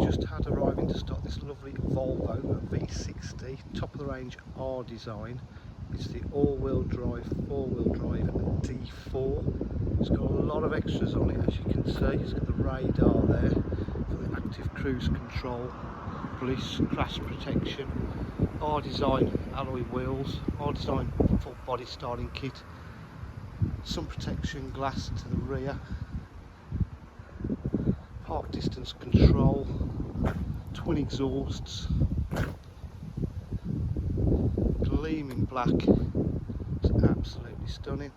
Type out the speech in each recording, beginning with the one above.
just had arriving to stock this lovely Volvo V60, top of the range R design. It's the all-wheel drive, four-wheel drive D4. It's got a lot of extras on it, as you can see. It's got the radar there for the active cruise control, police crash protection, R design alloy wheels, R design full body styling kit, sun protection glass to the rear, park distance control, twin exhausts, gleaming black. It's absolutely stunning.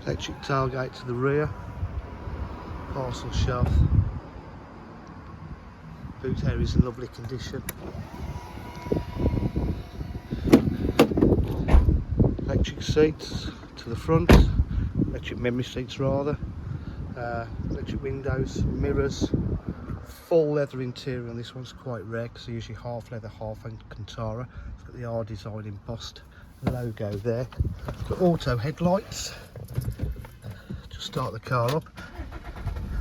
Electric tailgate to the rear, parcel shelf, boot area is in lovely condition. Electric seats to the front, electric memory seats rather, electric windows, mirrors, full leather interior on this one's quite rare because they're usually half leather, half Alcantara. It's got the R design embossed logo there. It's got auto headlights. Just start the car up.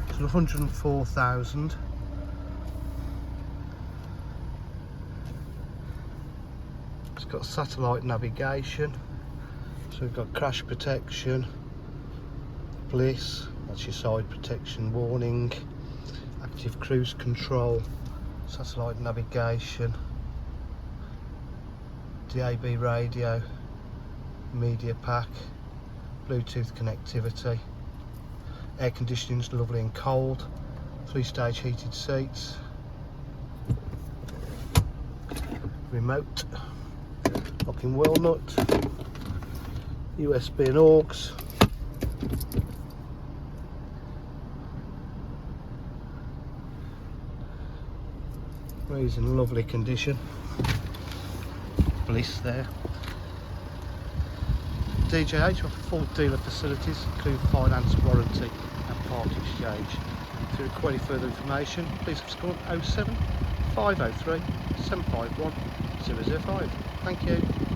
It's 104,000. It's got satellite navigation. So we've got crash protection, bliss, that's your side protection warning, active cruise control, satellite navigation, DAB radio, media pack, Bluetooth connectivity, air conditioning's lovely and cold, 3-stage heated seats, remote, locking wheel nut, USB and aux, it's in lovely condition, bliss there. DJH offer full dealer facilities including finance, warranty and part exchange. If you require any further information, please call 07 503 751 005. Thank you.